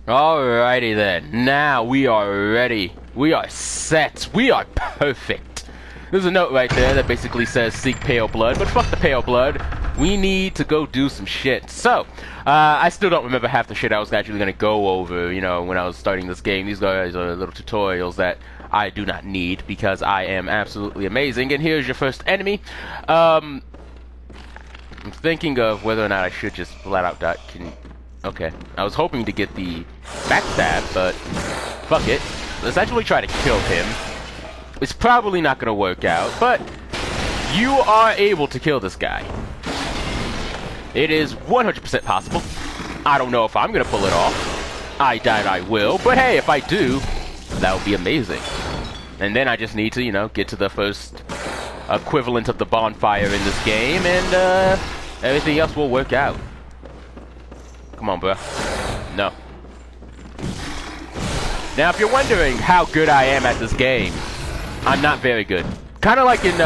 Alrighty then. Now we are ready. We are set. We are perfect. There's a note right there that basically says seek pale blood, but fuck the pale blood. We need to go do some shit. So, I still don't remember half the shit I was actually going to go over, you know, when I was starting this game. These guys are little tutorials that I do not need because I am absolutely amazing. And here's your first enemy. I'm thinking of whether or not I should just flat out die. Okay. I was hoping to get the backstab, but fuck it. Let's actually try to kill him. It's probably not going to work out, but you are able to kill this guy. It is 100% possible. I don't know if I'm going to pull it off. I doubt I will, but hey, if I do, that would be amazing. And then I just need to, you know, get to the first equivalent of the bonfire in this game, and everything else will work out. Come on, bro. No. Now, if you're wondering how good I am at this game, I'm not very good. Kind of like in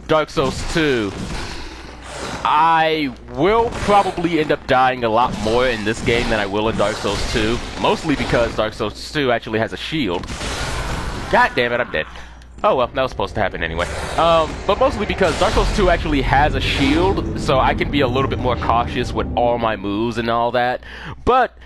Dark Souls 2. I will probably end up dying a lot more in this game than I will in Dark Souls 2. Mostly because Dark Souls 2 actually has a shield. God damn it, I'm dead. Oh well, that was supposed to happen anyway. But mostly because Dark Souls 2 actually has a shield, so I can be a little bit more cautious with all my moves and all that. But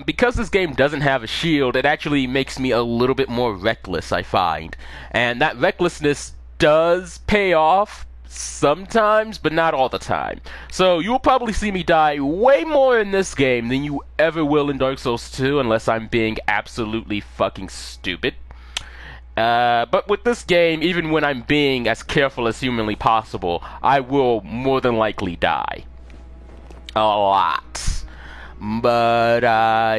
because this game doesn't have a shield, it actually makes me a little bit more reckless, I find. And that recklessness does pay off sometimes, but not all the time. So you will probably see me die way more in this game than you ever will in Dark Souls 2, unless I'm being absolutely fucking stupid. But with this game, even when I'm being as careful as humanly possible, I will more than likely die. A lot. But,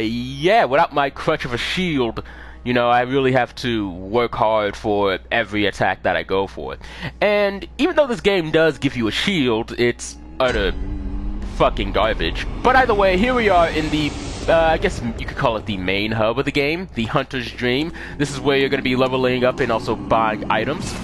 yeah, without my crutch of a shield, you know, I really have to work hard for every attack that I go for. And even though this game does give you a shield, it's utter fucking garbage. But either way, here we are in the, I guess you could call it the main hub of the game, the Hunter's Dream. This is where you're going to be leveling up and also buying items.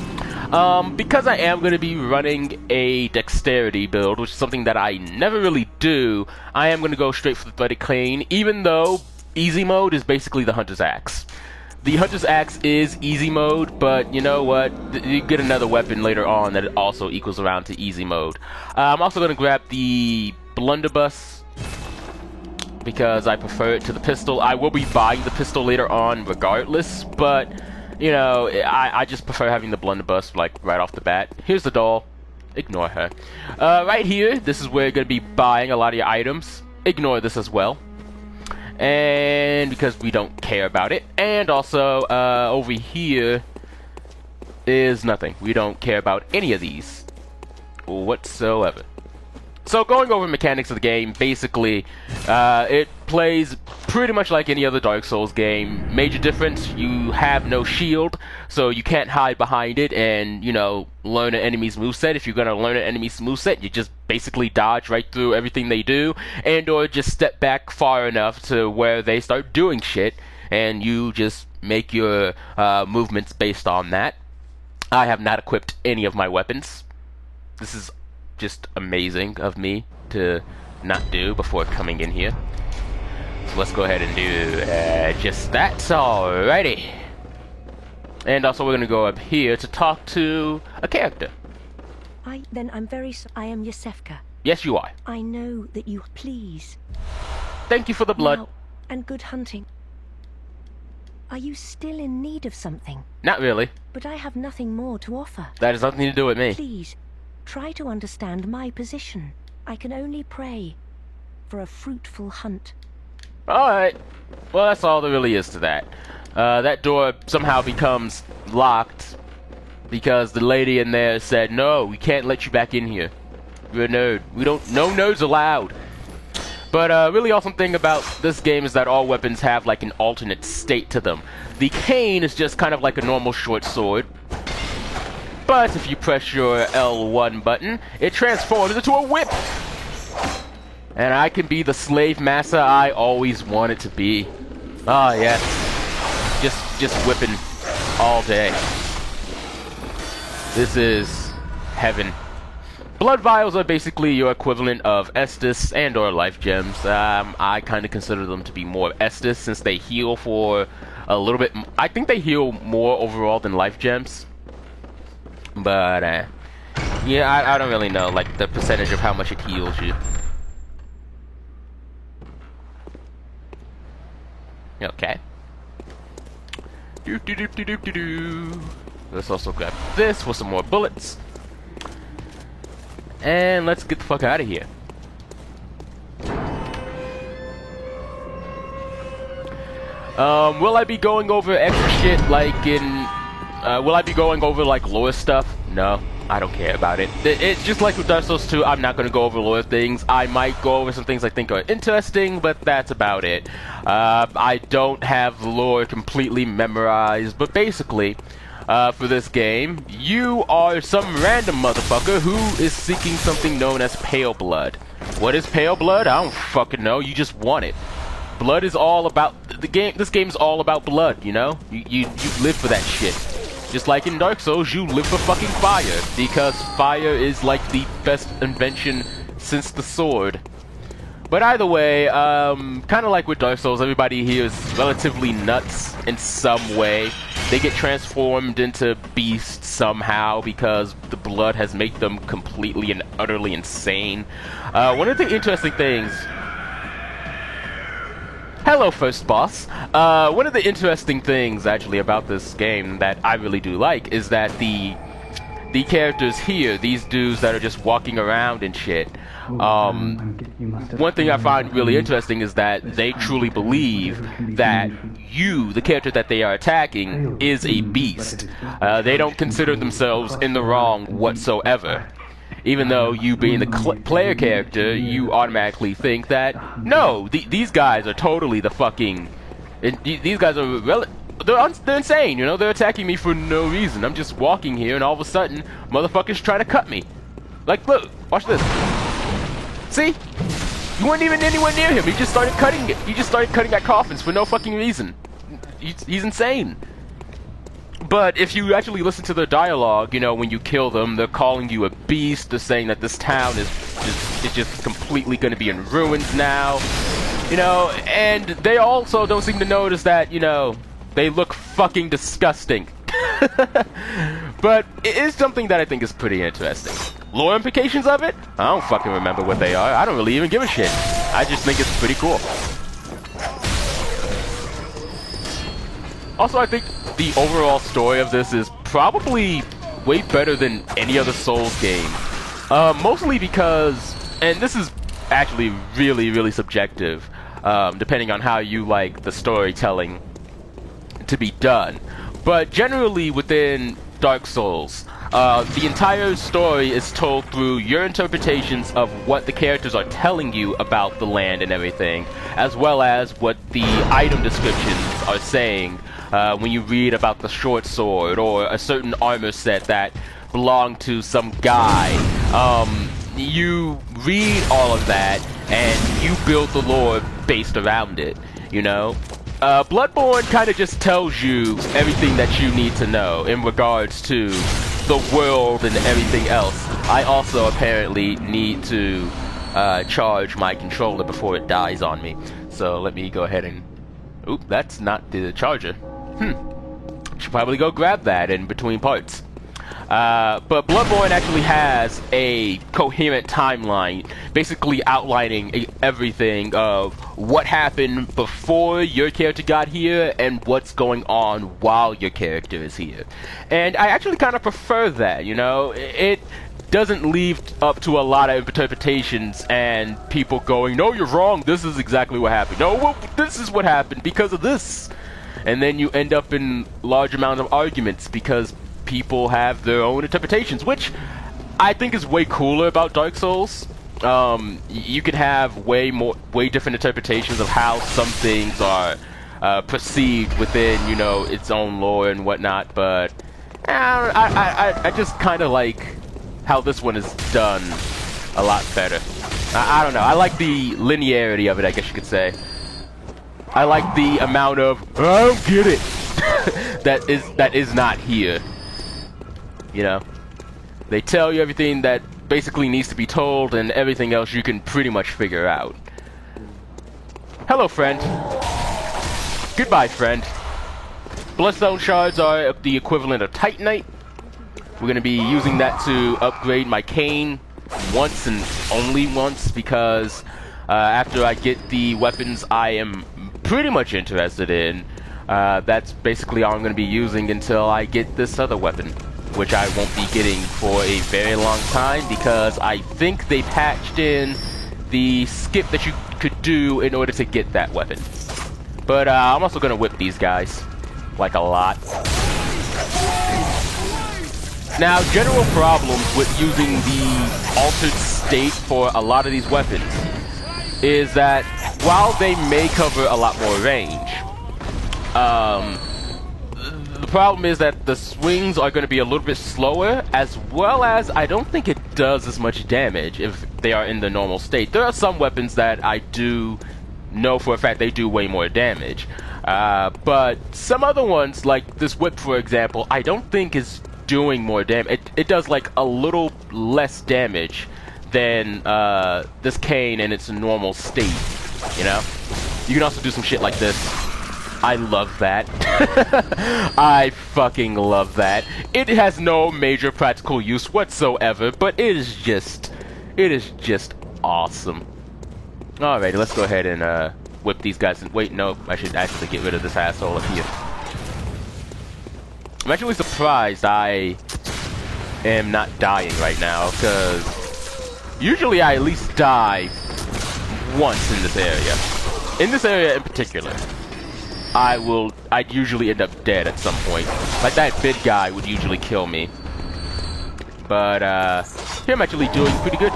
Because I am going to be running a dexterity build, which is something that I never really do, I am going to go straight for the Threaded Cane, even though easy mode is basically the Hunter's Axe. The Hunter's Axe is easy mode, but you know what? You get another weapon later on that also equals around to easy mode. I'm also going to grab the Blunderbuss because I prefer it to the pistol. I will be buying the pistol later on regardless, but you know, I just prefer having the Blunderbuss like right off the bat. Here's the doll. Ignore her. Right here, this is where you're going to be buying a lot of your items. Ignore this as well. And because we don't care about it. And also, over here is nothing. We don't care about any of these whatsoever. So going over mechanics of the game, basically, it plays pretty much like any other Dark Souls game. Major difference, you have no shield, so you can't hide behind it and, you know, learn an enemy's moveset. If you're going to learn an enemy's moveset, you just basically dodge right through everything they do, and or just step back far enough to where they start doing shit, and you just make your movements based on that. I have not equipped any of my weapons. This is just amazing of me to not do before coming in here. So let's go ahead and do just that. Alrighty. And also we're going to go up here to talk to a character. I am Yosefka. Yes, you are. I know that you please. Thank you for the blood. Now, and good hunting. Are you still in need of something? Not really. But I have nothing more to offer. That has nothing to do with me. Please, try to understand my position. I can only pray for a fruitful hunt. Alright. Well, that's all there really is to that. That door somehow becomes locked because the lady in there said, no, we can't let you back in here. You're a nerd. No nerds allowed. But really awesome thing about this game is that all weapons have like an alternate state to them. The cane is just kind of like a normal short sword. But if you press your L1 button, it transforms into a whip! And I can be the slave master I always wanted to be. Ah, yes. Just whipping all day. This is heaven. Blood vials are basically your equivalent of Estus and or life gems. I kind of consider them to be more Estus since they heal for a little bit. I think they heal more overall than life gems. But yeah, I don't really know like the percentage of how much it heals you. Okay. Let's also grab this for some more bullets. And let's get the fuck out of here. Will I be going over extra shit like in... will I be going over like lore stuff? No, I don't care about it. It's just like with Dark Souls 2, I'm not going to go over lore things. I might go over some things I think are interesting, but that's about it. I don't have lore completely memorized, but basically... for this game, you are some random motherfucker who is seeking something known as Pale Blood. What is Pale Blood? I don't fucking know. You just want it. Blood is all about the game. This game is all about blood. You know, you live for that shit. Just like in Dark Souls, you live for fucking fire because fire is like the best invention since the sword. But either way, kind of like with Dark Souls, everybody here is relatively nuts in some way. They get transformed into beasts somehow because the blood has made them completely and utterly insane. One of the interesting things... Hello, first boss. One of the interesting things, actually, about this game that I really do like is that the characters here, these dudes that are just walking around and shit, one thing I find really interesting is that they truly believe that you, the character that they are attacking, is a beast. They don't consider themselves in the wrong whatsoever. Even though you being the player character, you automatically think that, no, these guys are totally the fucking... These guys are... They're insane, you know? They're attacking me for no reason. I'm just walking here and all of a sudden, motherfuckers try to cut me. Like, look, watch this. See? You weren't even anywhere near him. He just started cutting it. He just started cutting at coffins for no fucking reason. He's insane. But if you actually listen to their dialogue, you know, when you kill them, they're calling you a beast. They're saying that this town is just completely going to be in ruins now. You know, and they also don't seem to notice that, you know, they look fucking disgusting. But it is something that I think is pretty interesting. Lore implications of it? I don't fucking remember what they are. I don't really even give a shit. I just think it's pretty cool. Also, I think the overall story of this is probably way better than any other Souls game. Mostly because, and this is actually really, really subjective, depending on how you like the storytelling to be done. But generally within Dark Souls, the entire story is told through your interpretations of what the characters are telling you about the land and everything, as well as what the item descriptions are saying when you read about the short sword or a certain armor set that belonged to some guy. You read all of that and you build the lore based around it, you know? Bloodborne kind of just tells you everything that you need to know in regards to the world and everything else. I also apparently need to charge my controller before it dies on me. So let me go ahead and... Oop, that's not the charger. Should probably go grab that in between parts. But Bloodborne actually has a coherent timeline, basically outlining everything of what happened before your character got here and what's going on while your character is here. And I actually kind of prefer that, you know? It doesn't leave up to a lot of interpretations and people going, no, you're wrong, this is exactly what happened. No, well, this is what happened because of this. And then you end up in large amounts of arguments because people have their own interpretations, which I think is way cooler about Dark Souls. You can have way different interpretations of how some things are perceived within, you know, its own lore and whatnot. But I just kind of like how this one is done a lot better. I don't know. I like the linearity of it, I guess you could say. I like the amount of I don't get it that is not here. You know, they tell you everything that basically needs to be told, and everything else you can pretty much figure out. Hello, friend. Goodbye, friend. Bloodstone shards are the equivalent of Titanite. We're going to be using that to upgrade my cane once and only once, because after I get the weapons I am pretty much interested in, that's basically all I'm going to be using until I get this other weapon, which I won't be getting for a very long time, because I think they patched in the skip that you could do in order to get that weapon. But I'm also going to whip these guys, like a lot. Now, general problems with using the altered state for a lot of these weapons is that while they may cover a lot more range, the problem is that the swings are going to be a little bit slower, as well as I don't think it does as much damage if they are in the normal state. There are some weapons that I do know for a fact they do way more damage, but some other ones, like this whip for example, I don't think is doing more damage. It does like a little less damage than this cane in its normal state, you know? You can also do some shit like this. I love that. I fucking love that. It has no major practical use whatsoever, but it is just awesome. Alrighty, let's go ahead and whip these guys. Wait, no, I should actually get rid of this asshole up here. I'm actually surprised I am not dying right now, because usually I at least die once in this area. In this area in particular, I'd usually end up dead at some point. Like that big guy would usually kill me. But here I'm actually doing pretty good.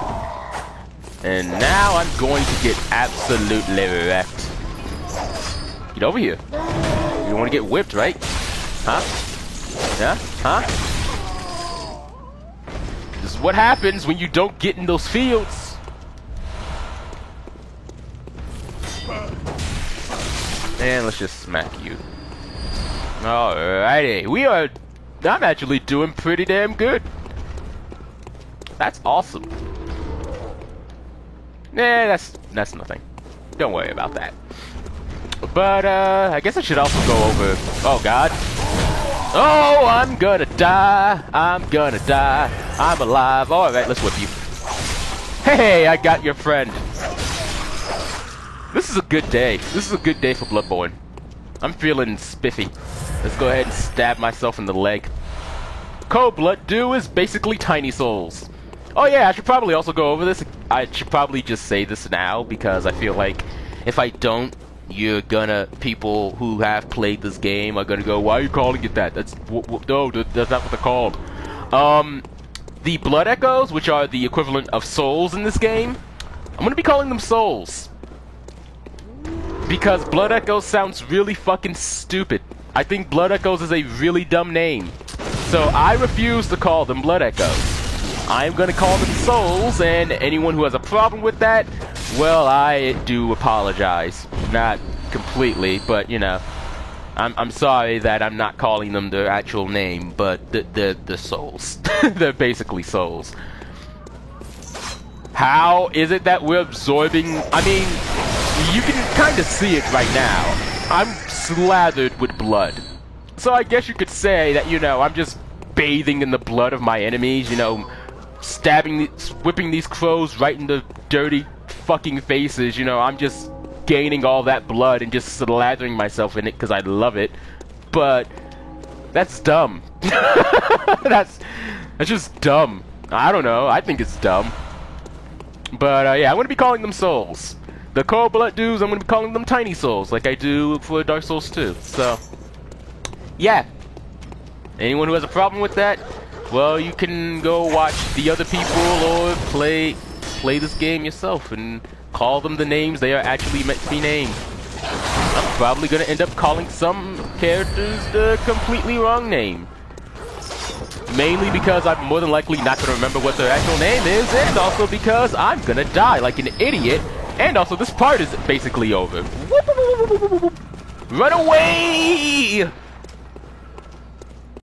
And now I'm going to get absolutely wrecked. Get over here. You want to get whipped, right? Huh? Yeah? Huh? This is what happens when you don't get in those fields. And let's just smack you. Alrighty. I'm actually doing pretty damn good. That's awesome. Nah, that's nothing. Don't worry about that. But, I guess I should also go over... Oh, God. Oh, I'm gonna die. I'm gonna die. I'm alive. Alright, let's whip you. Hey, I got your friend. This is a good day. This is a good day for Bloodborne. I'm feeling spiffy. Let's go ahead and stab myself in the leg. Cold Blood Dew is basically tiny souls. Oh yeah, I should probably also go over this. I should probably just say this now, because I feel like if I don't, people who have played this game are gonna go, why are you calling it that? That's no, that's not what they're called. The Blood Echoes, which are the equivalent of souls in this game, I'm gonna be calling them souls. Because Blood Echoes sounds really fucking stupid. I think Blood Echoes is a really dumb name. So I refuse to call them Blood Echoes. I'm gonna call them souls, and anyone who has a problem with that, well, I do apologize. Not completely, but you know, I'm sorry that I'm not calling them their actual name, but they're souls. They're basically souls. How is it that we're absorbing? I mean, you can kind of see it right now. I'm slathered with blood. So I guess you could say that, you know, I'm just bathing in the blood of my enemies, you know, whipping these crows right in the dirty fucking faces, you know, I'm just gaining all that blood and just slathering myself in it because I love it. But that's dumb. that's just dumb. I don't know, I think it's dumb. But yeah, I'm gonna be calling them souls. The Cold Blood dudes, I'm gonna be calling them tiny souls, like I do for Dark Souls 2. So yeah, anyone who has a problem with that, well, you can go watch the other people or play this game yourself and call them the names they are actually meant to be named. I'm probably gonna end up calling some characters the completely wrong name. Mainly because I'm more than likely not gonna remember what their actual name is, and also because I'm gonna die like an idiot, and also this part is basically over. Run away!